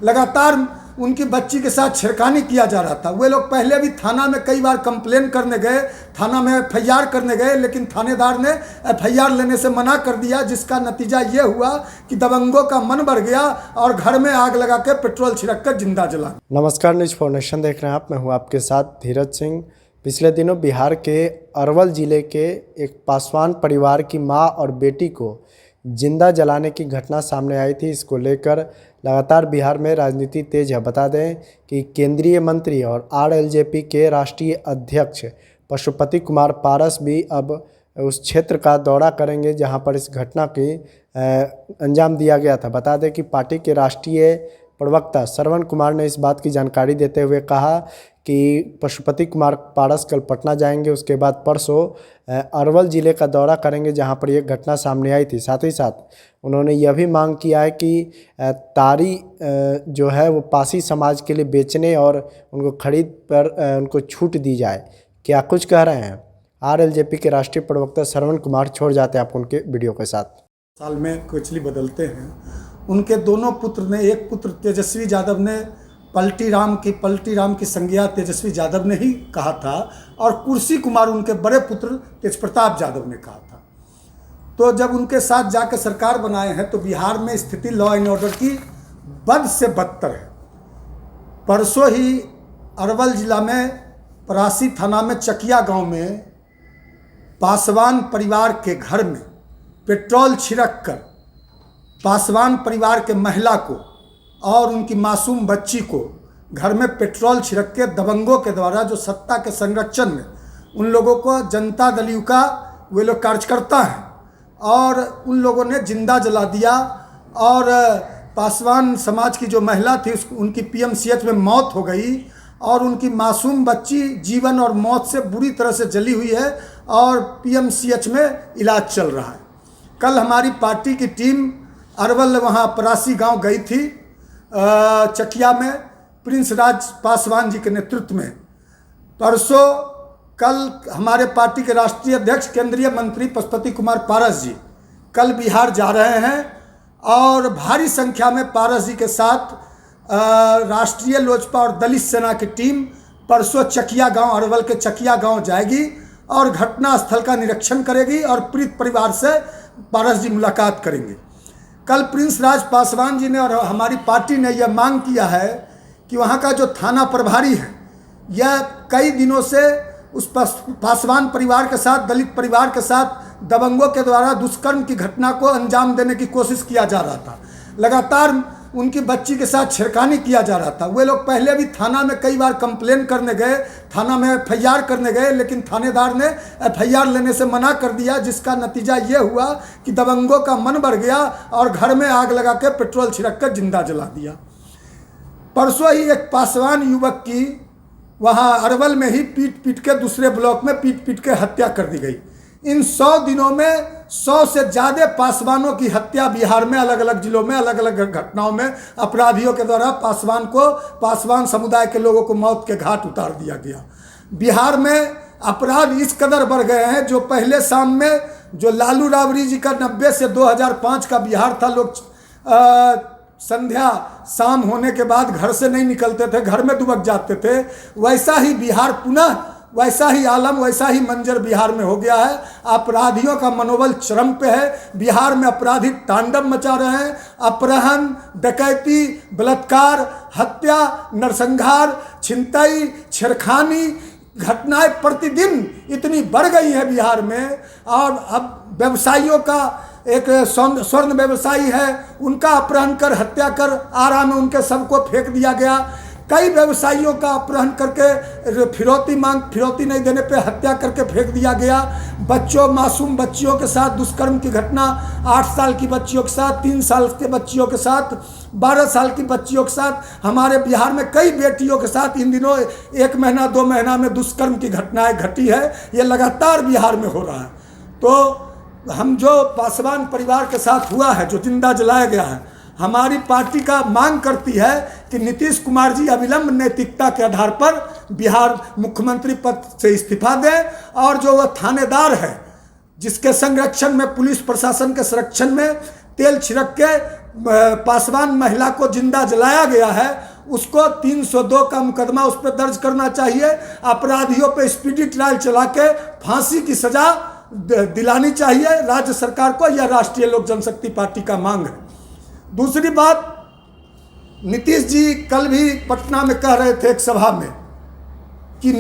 लगातार उनकी बच्ची के साथ छेड़खानी किया जा रहा था। वे लोग पहले भी थाना में कई बार कंप्लेन करने गए, थाना में एफआईआर करने गए, लेकिन थानेदार ने एफआईआर लेने से मना कर दिया, जिसका नतीजा ये हुआ कि दबंगों का मन बढ़ गया और घर में आग लगा के पेट्रोल छिड़क कर जिंदा जला। नमस्कार, न्यूज़ फॉर नेशन देख रहे हैं आप। मैं हूं आपके साथ धीरज सिंह। पिछले दिनों बिहार के अरवल ज़िले के एक पासवान परिवार की मां और बेटी को जिंदा जलाने की घटना सामने आई थी। इसको लेकर लगातार बिहार में राजनीति तेज है। बता दें कि केंद्रीय मंत्री और आरएलजेपी के राष्ट्रीय अध्यक्ष पशुपति कुमार पारस भी अब उस क्षेत्र का दौरा करेंगे जहां पर इस घटना की अंजाम दिया गया था। बता दें कि पार्टी के राष्ट्रीय प्रवक्ता श्रवण कुमार ने इस बात की जानकारी देते हुए कहा कि पशुपति कुमार पारस कल पटना जाएंगे, उसके बाद परसों अरवल ज़िले का दौरा करेंगे जहां पर यह घटना सामने आई थी। साथ ही साथ उन्होंने यह भी मांग किया है कि तारी जो है वो पासी समाज के लिए बेचने और उनको खरीद पर उनको छूट दी जाए। क्या कुछ कह रहे हैं आरएलजेपी के राष्ट्रीय प्रवक्ता श्रवण कुमार। छोड़ जाते हैं आप उनके वीडियो के साथ। साल में कुचली बदलते हैं। उनके दोनों पुत्र ने, एक पुत्र तेजस्वी यादव ने पलटी राम की संज्ञा तेजस्वी यादव ने ही कहा था और कुर्सी कुमार उनके बड़े पुत्र तेजप्रताप यादव ने कहा था। तो जब उनके साथ जाकर सरकार बनाए हैं तो बिहार में स्थिति लॉ एंड ऑर्डर की बद से बदतर है। परसों ही अरवल जिला में परासी थाना में चकिया गांव में पासवान परिवार के घर में पेट्रोल छिड़क कर पासवान परिवार के महिला को और उनकी मासूम बच्ची को घर में पेट्रोल छिड़क के दबंगों के द्वारा, जो सत्ता के संरक्षण में उन लोगों को जनता दल यू का वे लोग कार्यकर्ता हैं, और उन लोगों ने जिंदा जला दिया। और पासवान समाज की जो महिला थी उनकी पीएमसीएच में मौत हो गई और उनकी मासूम बच्ची जीवन और मौत से बुरी तरह से जली हुई है और पीएमसीएच में इलाज चल रहा है। कल हमारी पार्टी की टीम अरवल वहाँ परासी गांव गई थी चकिया में प्रिंस राज पासवान जी के नेतृत्व में। परसों कल हमारे पार्टी के राष्ट्रीय अध्यक्ष केंद्रीय मंत्री पशुपति कुमार पारस जी कल बिहार जा रहे हैं और भारी संख्या में पारस जी के साथ राष्ट्रीय लोजपा और दलित सेना की टीम परसों चकिया गांव, अरवल के चकिया गांव जाएगी और घटना स्थल का निरीक्षण करेगी और पीड़ित परिवार से पारस जी मुलाकात करेंगे। कल प्रिंस राज पासवान जी ने और हमारी पार्टी ने यह मांग किया है कि वहाँ का जो थाना प्रभारी है, यह कई दिनों से उस पासवान परिवार के साथ, दलित परिवार के साथ दबंगों के द्वारा दुष्कर्म की घटना को अंजाम देने की कोशिश किया जा रहा था। लगातार उनकी बच्ची के साथ छेड़खानी किया जा रहा था। वे लोग पहले भी थाना में कई बार कंप्लेन करने गए, थाना में एफआईआर करने गए, लेकिन थानेदार ने एफआईआर लेने से मना कर दिया, जिसका नतीजा ये हुआ कि दबंगों का मन बढ़ गया और घर में आग लगा के पेट्रोल छिड़क कर जिंदा जला दिया। परसों ही एक पासवान युवक की वहाँ अरवल में ही पीट के दूसरे ब्लॉक में पीट के हत्या कर दी गई। इन 100 दिनों में 100 से ज़्यादा पासवानों की हत्या बिहार में अलग अलग जिलों में अलग अलग घटनाओं में अपराधियों के द्वारा पासवान समुदाय के लोगों को मौत के घाट उतार दिया गया। बिहार में अपराध इस कदर बढ़ गए हैं, जो पहले शाम में जो लालू राबड़ी जी का 90 से 2005 का बिहार था, लोग संध्या शाम होने के बाद घर से नहीं निकलते थे, घर में दुबक जाते थे। वैसा ही बिहार पुनः वैसा ही आलम, वैसा ही मंजर बिहार में हो गया है। अपराधियों का मनोबल चरम पे है। बिहार में अपराधी तांडव मचा रहे हैं। अपहरण, डकैती, बलात्कार, हत्या, नरसंहार, छिनतई, छेड़खानी घटनाएं प्रतिदिन इतनी बढ़ गई है बिहार में। और अब व्यवसायियों का, एक स्वर्ण व्यवसायी है, उनका अपहरण कर हत्या कर आरा में उनके सबको फेंक दिया गया। कई व्यवसायियों का अपहरण करके फिरौती नहीं देने पे हत्या करके फेंक दिया गया। मासूम बच्चियों के साथ दुष्कर्म की घटना, 8 साल की बच्चियों के साथ, 3 साल के बच्चियों के साथ, 12 साल की बच्चियों के साथ, हमारे बिहार में कई बेटियों के साथ इन दिनों 1 महीना 2 महीना में दुष्कर्म की घटनाएं घटी है। ये लगातार बिहार में हो रहा है। तो हम जो पासवान परिवार के साथ हुआ है, जो जिंदा जलाया गया है, हमारी पार्टी का मांग करती है कि नीतीश कुमार जी अविलंब नैतिकता के आधार पर बिहार मुख्यमंत्री पद से इस्तीफा दें और जो वह थानेदार है जिसके संरक्षण में, पुलिस प्रशासन के संरक्षण में तेल छिड़क के पासवान महिला को जिंदा जलाया गया है, उसको 302 का मुकदमा उस पर दर्ज करना चाहिए। अपराधियों पे स्पीडी ट्रायल चला के फांसी की सजा दिलानी चाहिए राज्य सरकार को। यह राष्ट्रीय लोक जनशक्ति पार्टी का मांग है। दूसरी बात, नीतीश जी कल भी पटना में कह रहे थे एक सभा में कि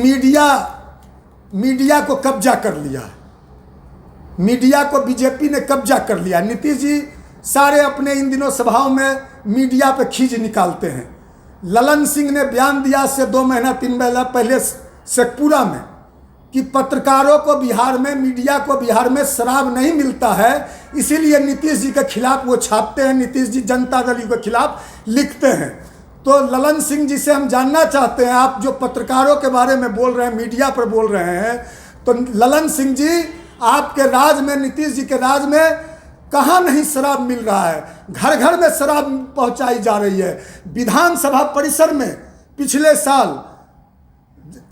मीडिया को कब्जा कर लिया है, मीडिया को बीजेपी ने कब्जा कर लिया। नीतीश जी सारे अपने इन दिनों सभाओं में मीडिया पे खींच निकालते हैं। ललन सिंह ने बयान दिया से 2 महीना 3 महीना पहले शेखपुरा में कि पत्रकारों को बिहार में, मीडिया को बिहार में शराब नहीं मिलता है, इसीलिए नीतीश जी के खिलाफ वो छापते हैं, नीतीश जी जनता दल के खिलाफ लिखते हैं। तो ललन सिंह जी से हम जानना चाहते हैं, आप जो पत्रकारों के बारे में बोल रहे हैं, मीडिया पर बोल रहे हैं, तो ललन सिंह जी आपके राज में, नीतीश जी के राज में कहाँ नहीं शराब मिल रहा है? घर घर में शराब पहुंचाई जा रही है। विधानसभा परिसर में पिछले साल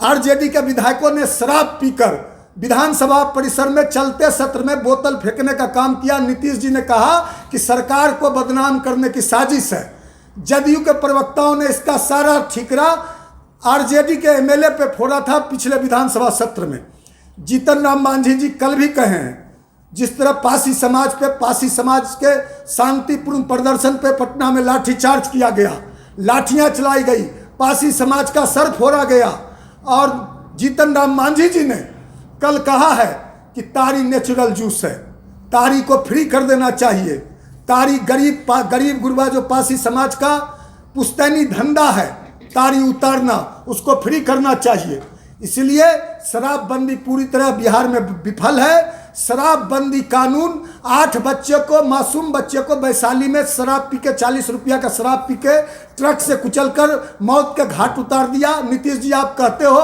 आरजेडी के विधायकों ने शराब पीकर विधानसभा परिसर में चलते सत्र में बोतल फेंकने का काम किया। नीतीश जी ने कहा कि सरकार को बदनाम करने की साजिश है। जदयू के प्रवक्ताओं ने इसका सारा ठिकरा आरजेडी के एमएलए पे फोड़ा था पिछले विधानसभा सत्र में। जीतन राम मांझी जी कल भी कहे हैं, जिस तरह पासी समाज के शांतिपूर्ण प्रदर्शन पे पटना में लाठीचार्ज किया गया, लाठियां चलाई गई, पासी समाज का सर फोड़ा गया, और जीतन राम मांझी जी ने कल कहा है कि तारी नेचुरल जूस है, तारी को फ्री कर देना चाहिए। तारी गरीब गुरबा जो पासी समाज का पुश्तैनी धंधा है, तारी उतारना, उसको फ्री करना चाहिए। इसलिए शराबबंदी पूरी तरह बिहार में विफल है। शराबबंदी कानून 8 बच्चे को, मासूम बच्चे को वैशाली में शराब पी के 40 रुपया का शराब पी के ट्रक से कुचलकर मौत के घाट उतार दिया। नीतीश जी आप कहते हो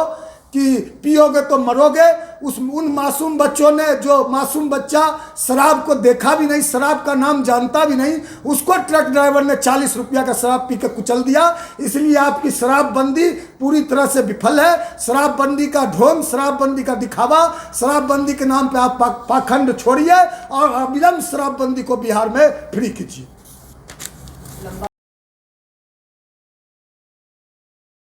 कि पियोगे तो मरोगे। उन मासूम बच्चों ने, जो मासूम बच्चा शराब को देखा भी नहीं, शराब का नाम जानता भी नहीं, उसको ट्रक ड्राइवर ने 40 रुपया का शराब पी के कुचल दिया। इसलिए आपकी शराबबंदी पूरी तरह से विफल है। शराबबंदी का ढोंग, शराबबंदी का दिखावा, शराबबंदी के नाम पे आप पाखंड छोड़िए और अविलंब शराबबंदी को बिहार में फ्री कीजिए।